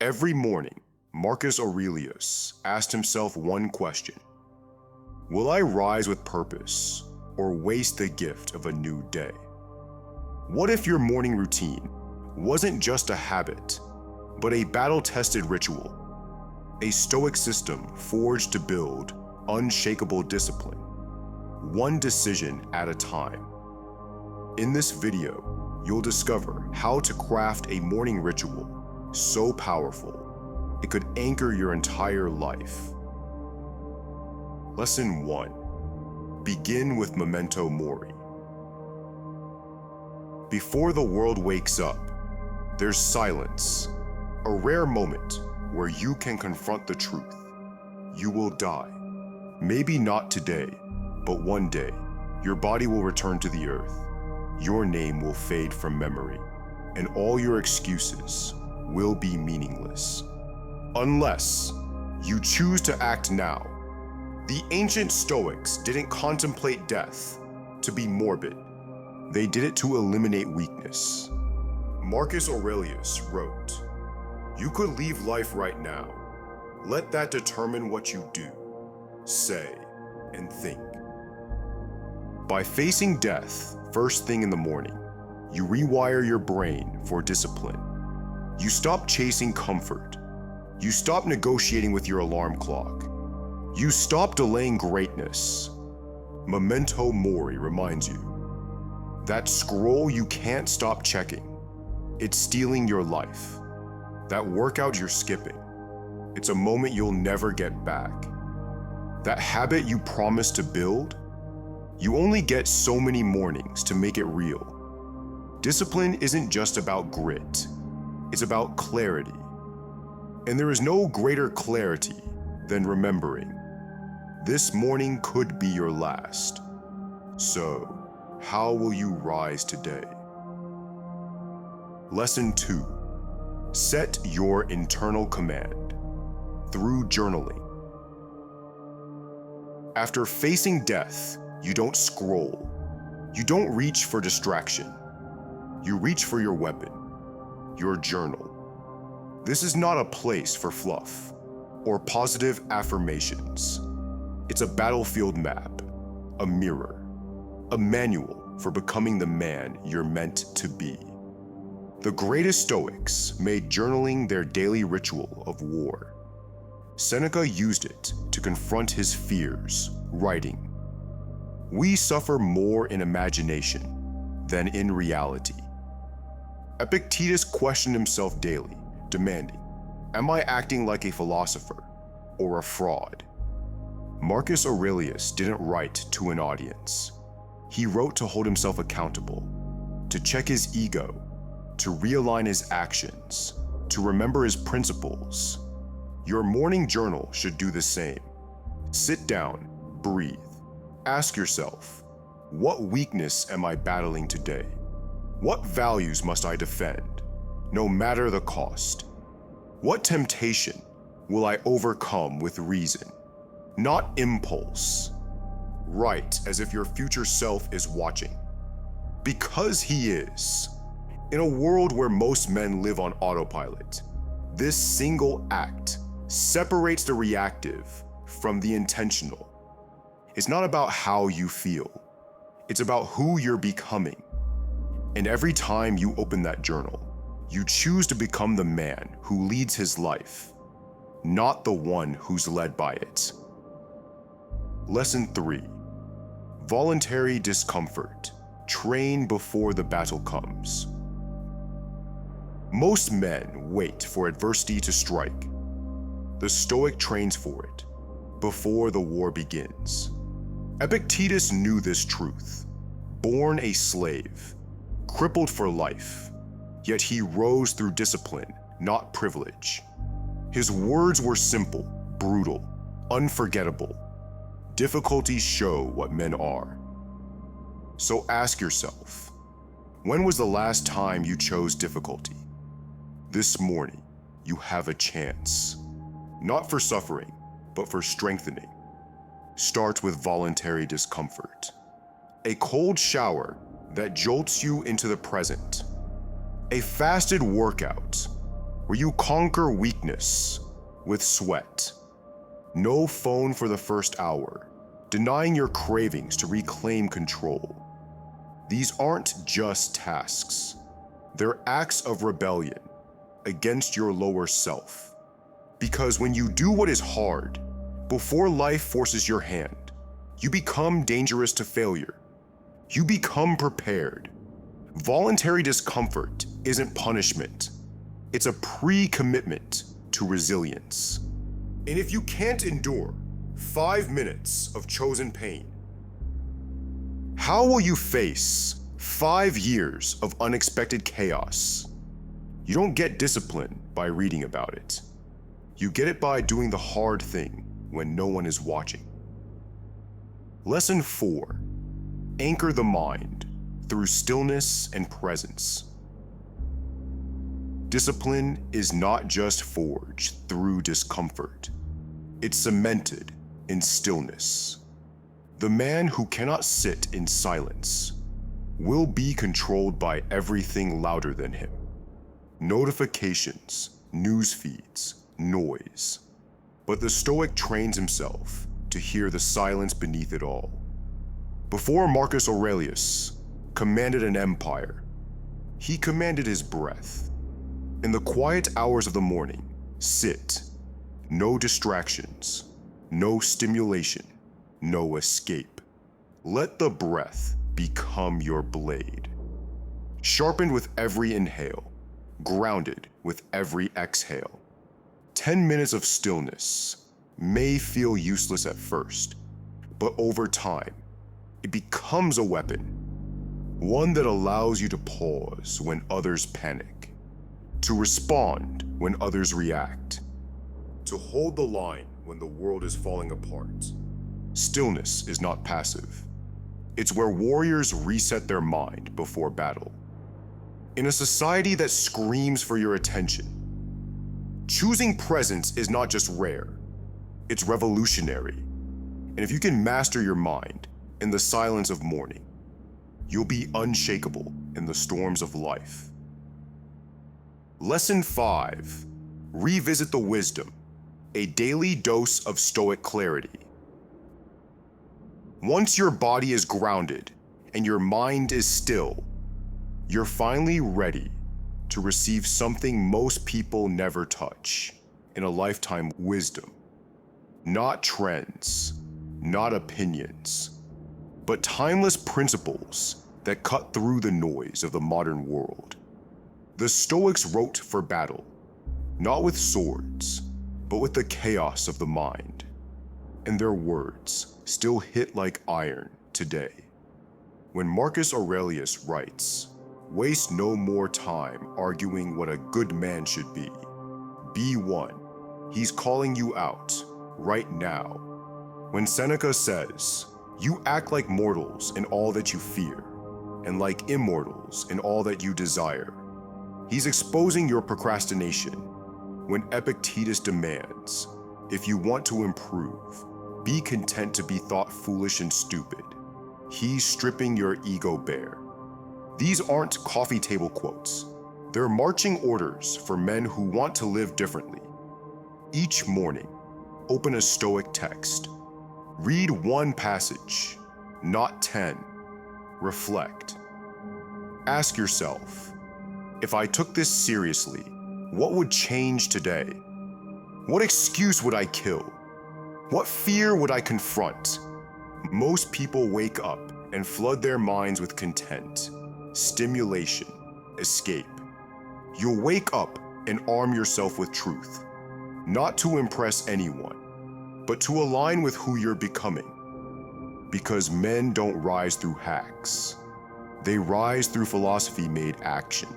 Every morning, Marcus Aurelius asked himself one question: will I rise with purpose or waste the gift of a new day? What if your morning routine wasn't just a habit, but a battle-tested ritual, a Stoic system forged to build unshakable discipline, one decision at a time? In this video, you'll discover how to craft a morning ritual so powerful it could anchor your entire life. Lesson 1. Begin with Memento Mori. Before the world wakes up, there's silence, a rare moment where you can confront the truth. You will die. Maybe not today, but one day, your body will return to the earth. Your name will fade from memory, and all your excuses will be meaningless. Unless you choose to act now. The ancient Stoics didn't contemplate death to be morbid. They did it to eliminate weakness. Marcus Aurelius wrote, "You could leave life right now. Let that determine what you do, say, and think." By facing death first thing in the morning, you rewire your brain for discipline. You stop chasing comfort. You stop negotiating with your alarm clock. You stop delaying greatness. Memento Mori reminds you. That scroll you can't stop checking, it's stealing your life. That workout you're skipping, it's a moment you'll never get back. That habit you promised to build, you only get so many mornings to make it real. Discipline isn't just about grit, it's about clarity. And there is no greater clarity than remembering this morning could be your last. So, how will you rise today? Lesson 2. Set your internal command through journaling. After facing death, you don't scroll. You don't reach for distraction. You reach for your weapon, your journal. This is not a place for fluff or positive affirmations. It's a battlefield map, a mirror, a manual for becoming the man you're meant to be. The greatest Stoics made journaling their daily ritual of war. Seneca used it to confront his fears, writing, "We suffer more in imagination than in reality." Epictetus questioned himself daily, demanding, "Am I acting like a philosopher or a fraud?" Marcus Aurelius didn't write to an audience. He wrote to hold himself accountable, to check his ego, to realign his actions, to remember his principles. Your morning journal should do the same. Sit down, breathe. Ask yourself, what weakness am I battling today? What values must I defend, no matter the cost? What temptation will I overcome with reason, not impulse? Write as if your future self is watching. Because he is. In a world where most men live on autopilot, this single act separates the reactive from the intentional. It's not about how you feel. It's about who you're becoming. And every time you open that journal, you choose to become the man who leads his life, not the one who's led by it. Lesson 3. Voluntary discomfort. Train before the battle comes. Most men wait for adversity to strike. The Stoic trains for it before the war begins. Epictetus knew this truth. Born a slave, crippled for life, yet he rose through discipline, not privilege. His words were simple, brutal, unforgettable. Difficulties show what men are. So ask yourself, when was the last time you chose difficulty? This morning, you have a chance. Not for suffering, but for strengthening. Start with voluntary discomfort. A cold shower that jolts you into the present. A fasted workout where you conquer weakness with sweat. No phone for the first hour, denying your cravings to reclaim control. These aren't just tasks. They're acts of rebellion against your lower self. Because when you do what is hard, before life forces your hand, you become dangerous to failure. You become prepared. Voluntary discomfort isn't punishment. It's a pre-commitment to resilience. And if you can't endure 5 minutes of chosen pain, how will you face 5 years of unexpected chaos? You don't get discipline by reading about it. You get it by doing the hard thing when no one is watching. Lesson 4. Anchor the mind through stillness and presence. Discipline is not just forged through discomfort. It's cemented in stillness. The man who cannot sit in silence will be controlled by everything louder than him. Notifications, news feeds, noise. But the Stoic trains himself to hear the silence beneath it all. Before Marcus Aurelius commanded an empire, he commanded his breath. In the quiet hours of the morning, sit. No distractions, no stimulation, no escape. Let the breath become your blade. Sharpened with every inhale, grounded with every exhale. 10 minutes of stillness may feel useless at first, but over time, it becomes a weapon. One that allows you to pause when others panic, to respond when others react, to hold the line when the world is falling apart. Stillness is not passive. It's where warriors reset their mind before battle. In a society that screams for your attention, choosing presence is not just rare, it's revolutionary. And if you can master your mind in the silence of morning, you'll be unshakable in the storms of life. Lesson 5. Revisit the wisdom, a daily dose of Stoic clarity. Once your body is grounded and your mind is still, you're finally ready to receive something most people never touch in a lifetime: wisdom. Not trends, not opinions, but timeless principles that cut through the noise of the modern world. The Stoics wrote for battle, not with swords, but with the chaos of the mind. And their words still hit like iron today. When Marcus Aurelius writes, "Waste no more time arguing what a good man should be. Be one." He's calling you out right now. When Seneca says, "You act like mortals in all that you fear, and like immortals in all that you desire," he's exposing your procrastination. When Epictetus demands, "If you want to improve, be content to be thought foolish and stupid," he's stripping your ego bare. These aren't coffee table quotes. They're marching orders for men who want to live differently. Each morning, open a Stoic text. Read one passage, not 10. Reflect. Ask yourself, if I took this seriously, what would change today? What excuse would I kill? What fear would I confront? Most people wake up and flood their minds with content, stimulation, escape. You'll wake up and arm yourself with truth, not to impress anyone, but to align with who you're becoming. Because men don't rise through hacks. They rise through philosophy made action.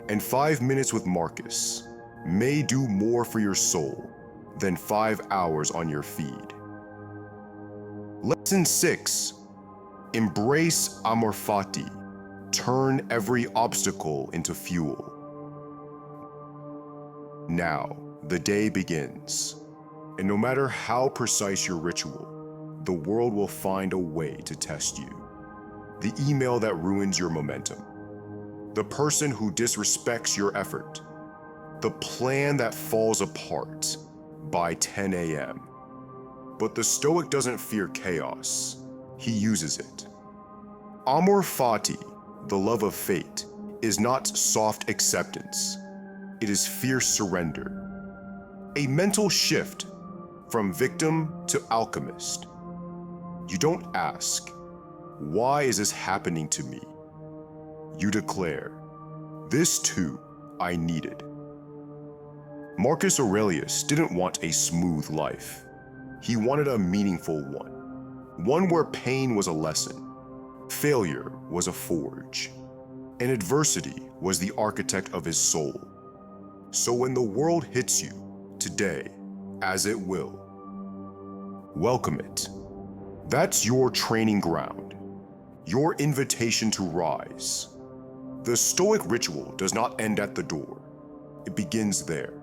And 5 minutes with Marcus may do more for your soul than 5 hours on your feed. Lesson 6. Embrace Amor Fati. Turn every obstacle into fuel. Now, the day begins. And no matter how precise your ritual, the world will find a way to test you. The email that ruins your momentum. The person who disrespects your effort. the plan that falls apart by 10 a.m. But the Stoic doesn't fear chaos, he uses it. Amor Fati, the love of fate, is not soft acceptance, it is fierce surrender. A mental shift from victim to alchemist. You don't ask, why is this happening to me? You declare, this too I needed. Marcus Aurelius didn't want a smooth life. He wanted a meaningful one where pain was a lesson, failure was a forge, and adversity was the architect of his soul. So when the world hits you, today, as it will, welcome it. That's your training ground, your invitation to rise. The Stoic ritual does not end at the door, it begins there.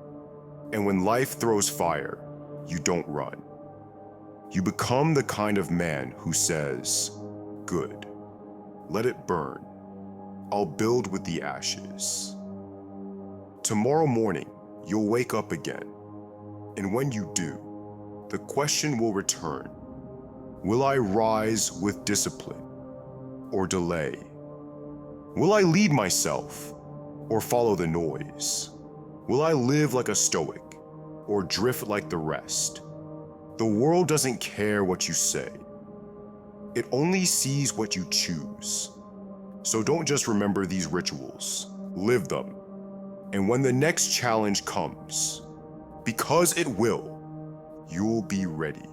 And when life throws fire, you don't run. You become the kind of man who says, good, let it burn. I'll build with the ashes. Tomorrow morning, you'll wake up again. And when you do, the question will return. Will I rise with discipline or delay? Will I lead myself or follow the noise? Will I live like a Stoic or drift like the rest? The world doesn't care what you say. It only sees what you choose. So don't just remember these rituals, live them. And when the next challenge comes, because it will, you'll be ready.